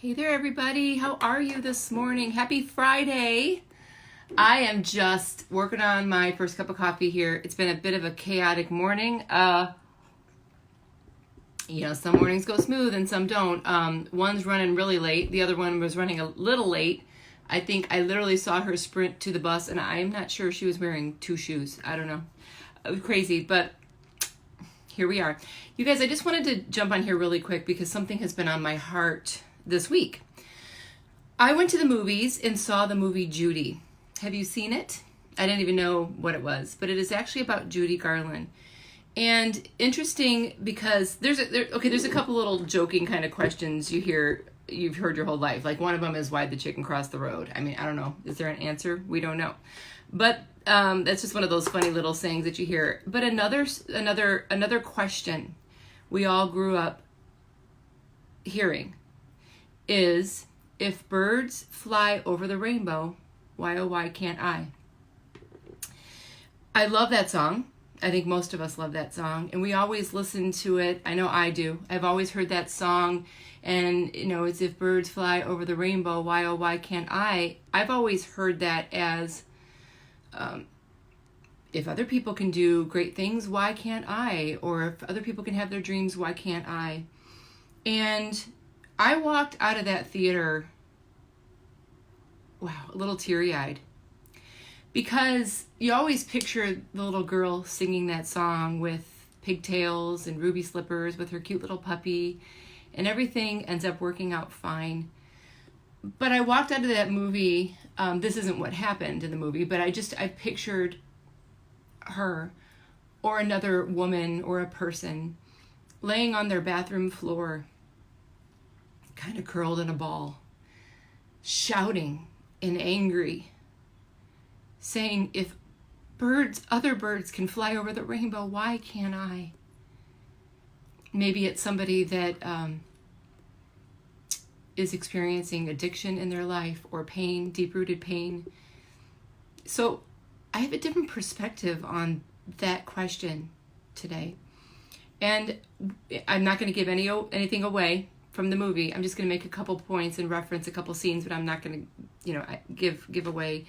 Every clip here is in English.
Hey there, everybody. How are you this morning? Happy Friday. I am just working on my first cup of coffee here. It's been a bit of a chaotic morning. Some mornings go smooth and some don't. One's running really late. The other one was running a little late. I think I literally saw her sprint to the bus, and I'm not sure she was wearing two shoes. I don't know. It was crazy, but here we are. You guys, I just wanted to jump on here really quick because something has been on my heart this week. I went to the movies and saw the movie Judy. Have you seen it? I didn't even know what it was, but it is actually about Judy Garland. And interesting because there's a couple little joking kind of questions you've heard your whole life. Like one of them is, why'd the chicken cross the road? I mean, I don't know. Is there an answer? We don't know. But that's just one of those funny little sayings that you hear. But another question we all grew up hearing is, if birds fly over the rainbow, why oh why can't I? I love that song. I think most of us love that song, and we always listen to it. I know I do. I've always heard that song, and it's if birds fly over the rainbow, why oh why can't I? I've always heard that as if other people can do great things, why can't I? Or if other people can have their dreams, why can't I? And I walked out of that theater, a little teary-eyed. Because you always picture the little girl singing that song with pigtails and ruby slippers with her cute little puppy, and everything ends up working out fine. But I walked out of that movie, this isn't what happened in the movie, but I pictured her or another woman or a person laying on their bathroom floor, kind of curled in a ball, shouting and angry, saying, if other birds can fly over the rainbow, why can't I? Maybe it's somebody that is experiencing addiction in their life or pain, deep-rooted pain. So I have a different perspective on that question today. And I'm not going to give anything away from the movie. I'm just going to make a couple points and reference a couple scenes, but I'm not going to, give away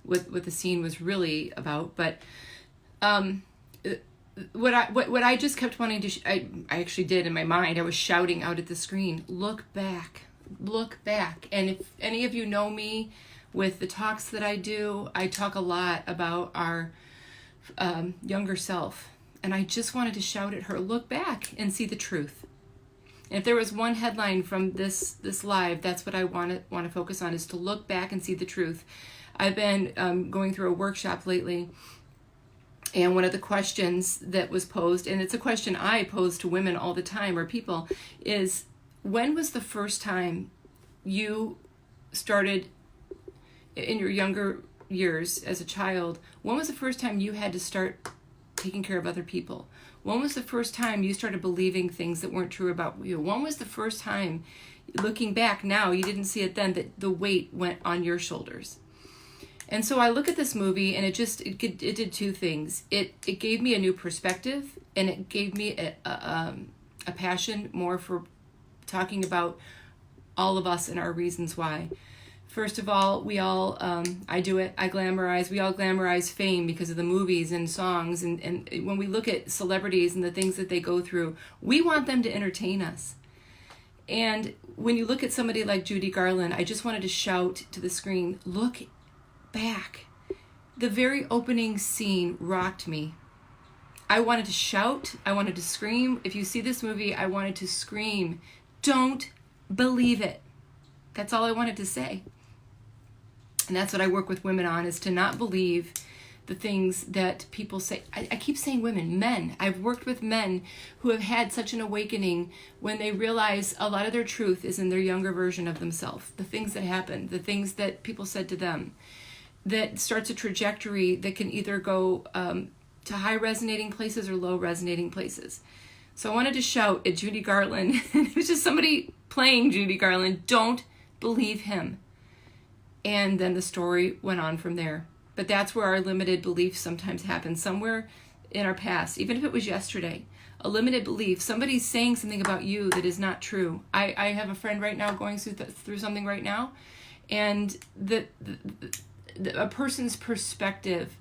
what the scene was really about. But what I just kept wanting to, I actually did in my mind. I was shouting out at the screen, look back. And if any of you know me with the talks that I do, I talk a lot about our younger self. And I just wanted to shout at her, look back and see the truth. And if there was one headline from this live, that's what I want to focus on, is to look back and see the truth. I've been going through a workshop lately, and one of the questions that was posed, and it's a question I pose to women all the time, or people, is, when was the first time you started, in your younger years as a child, when was the first time you had to start taking care of other people? When was the first time you started believing things that weren't true about you? When was the first time, looking back now, you didn't see it then, that the weight went on your shoulders? And so I look at this movie, and it did two things. It gave me a new perspective, and it gave me a passion more for talking about all of us and our reasons why. First of all, we all, I glamorize, we all glamorize fame because of the movies and songs. And when we look at celebrities and the things that they go through, we want them to entertain us. And when you look at somebody like Judy Garland, I just wanted to shout to the screen, look back. The very opening scene rocked me. I wanted to shout, I wanted to scream. If you see this movie, I wanted to scream, don't believe it. That's all I wanted to say. And that's what I work with women on, is to not believe the things that people say. I keep saying women, men. I've worked with men who have had such an awakening when they realize a lot of their truth is in their younger version of themselves. The things that happened, the things that people said to them, that starts a trajectory that can either go to high resonating places or low resonating places. So I wanted to shout at Judy Garland. It was just somebody playing Judy Garland, don't believe him. And then the story went on from there. But that's where our limited beliefs sometimes happen, somewhere in our past, even if it was yesterday. A limited belief. Somebody's saying something about you that is not true. I have a friend right now going through something right now, and a person's perspective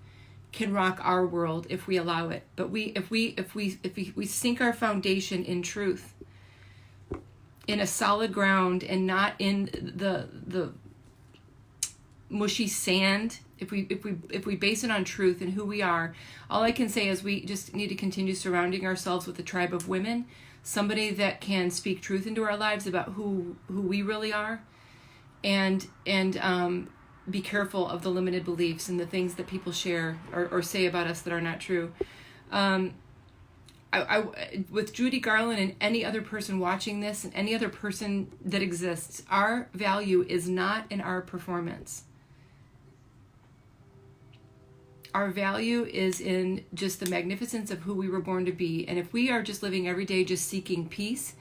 can rock our world if we allow it. But if we sink our foundation in truth, in a solid ground, and not in the mushy sand, if we base it on truth and who we are, all I can say is we just need to continue surrounding ourselves with a tribe of women, somebody that can speak truth into our lives about who we really are, and be careful of the limited beliefs and the things that people share or say about us that are not true. With Judy Garland and any other person watching this and any other person that exists, our value is not in our performance. Our value is in just the magnificence of who we were born to be. And if we are just living every day just seeking peace,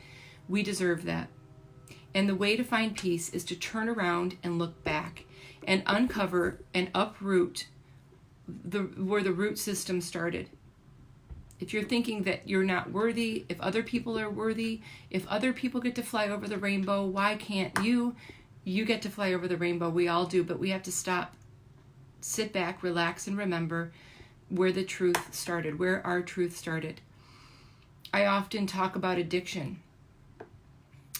we deserve that. And the way to find peace is to turn around and look back and uncover and uproot where the root system started. If you're thinking that you're not worthy, if other people are worthy, if other people get to fly over the rainbow, why can't you? You get to fly over the rainbow. We all do, but we have to stop, sit back, relax, and remember where the truth started, where our truth started. I often talk about addiction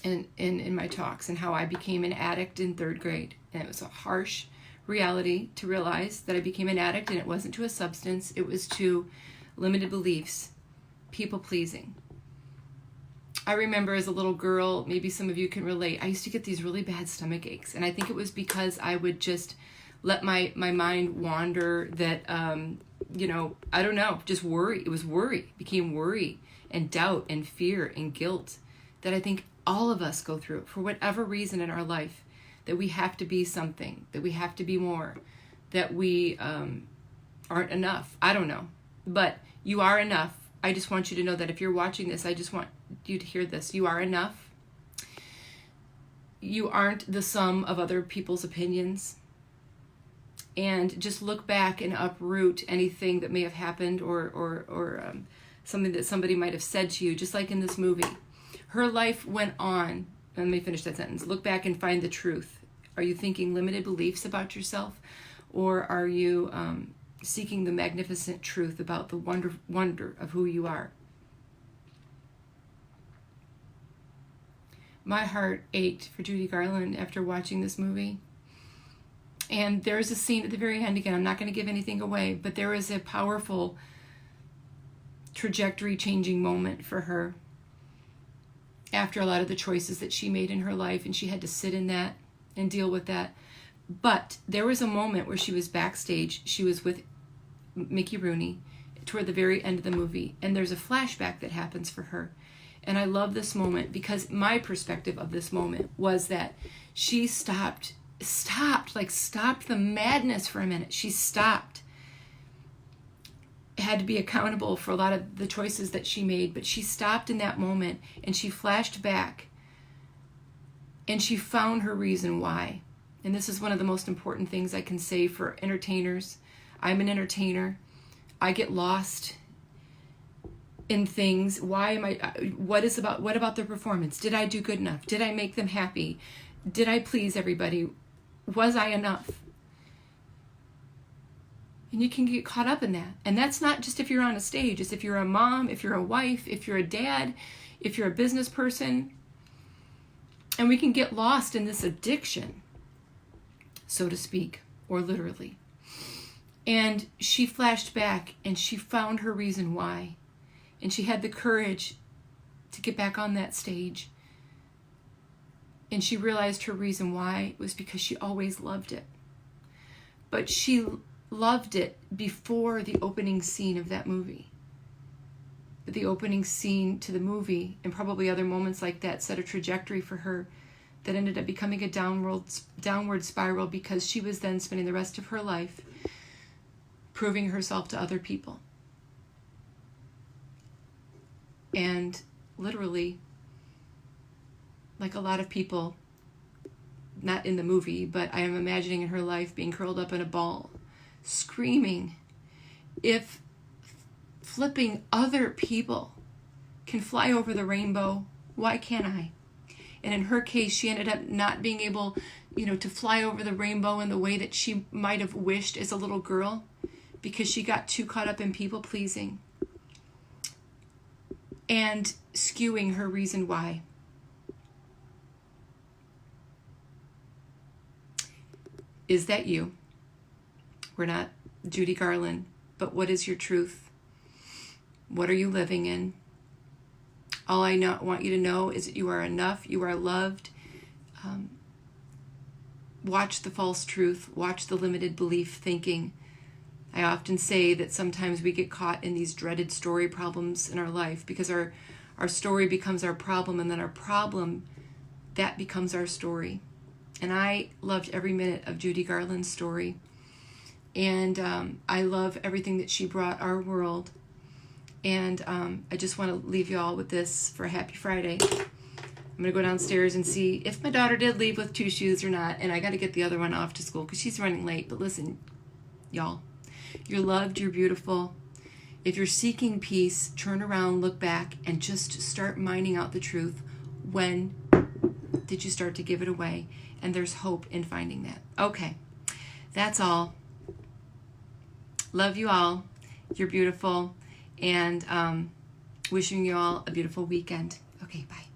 in my talks and how I became an addict in 3rd grade. And it was a harsh reality to realize that I became an addict, and it wasn't to a substance, it was to limited beliefs, people pleasing. I remember as a little girl, maybe some of you can relate, I used to get these really bad stomach aches, and I think it was because I would just let my mind wander that, I don't know, just worry. It was worry, became worry and doubt and fear and guilt that I think all of us go through for whatever reason in our life, that we have to be something, that we have to be more, that we aren't enough. I don't know. But you are enough. I just want you to know that if you're watching this, I just want you to hear this. You are enough. You aren't the sum of other people's opinions. And just look back and uproot anything that may have happened or something that somebody might have said to you, just like in this movie. Her life went on. Let me finish that sentence. Look back and find the truth. Are you thinking limited beliefs about yourself? Or are you seeking the magnificent truth about the wonder of who you are? My heart ached for Judy Garland after watching this movie. And there's a scene at the very end, again, I'm not going to give anything away, but there was a powerful trajectory changing moment for her after a lot of the choices that she made in her life, and she had to sit in that and deal with that. But there was a moment where she was backstage. She was with Mickey Rooney toward the very end of the movie, and there's a flashback that happens for her. And I love this moment because my perspective of this moment was that she stopped the madness for a minute. She stopped. Had to be accountable for a lot of the choices that she made, but she stopped in that moment and she flashed back and she found her reason why. And this is one of the most important things I can say for entertainers. I'm an entertainer. I get lost in things. What about their performance? Did I do good enough? Did I make them happy? Did I please everybody? Was I enough? And you can get caught up in that. And that's not just if you're on a stage. It's if you're a mom, if you're a wife, if you're a dad, if you're a business person. And we can get lost in this addiction, so to speak, or literally. And she flashed back and she found her reason why. And she had the courage to get back on that stage. And she realized her reason why was because she always loved it. But she loved it before the opening scene of that movie. The opening scene to the movie and probably other moments like that set a trajectory for her that ended up becoming a downward spiral, because she was then spending the rest of her life proving herself to other people. And literally, like a lot of people, not in the movie, but I am imagining in her life being curled up in a ball, screaming, if flipping other people can fly over the rainbow. Why can't I? And in her case, she ended up not being able, to fly over the rainbow in the way that she might have wished as a little girl, because she got too caught up in people pleasing and skewing her reason why. Is that you? We're not Judy Garland, but what is your truth? What are you living in? All I want you to know is that you are enough. You are loved. Watch the false truth. Watch the limited belief thinking. I often say that sometimes we get caught in these dreaded story problems in our life because our story becomes our problem, and then our problem, that becomes our story. And I loved every minute of Judy Garland's story. And I love everything that she brought our world. And I just want to leave you all with this for a happy Friday. I'm going to go downstairs and see if my daughter did leave with 2 shoes or not. And I got to get the other one off to school because she's running late. But listen, y'all, you're loved, you're beautiful. If you're seeking peace, turn around, look back, and just start mining out the truth. When did you start to give it away? And there's hope in finding that. Okay, that's all. Love you all. You're beautiful. And wishing you all a beautiful weekend. Okay, bye.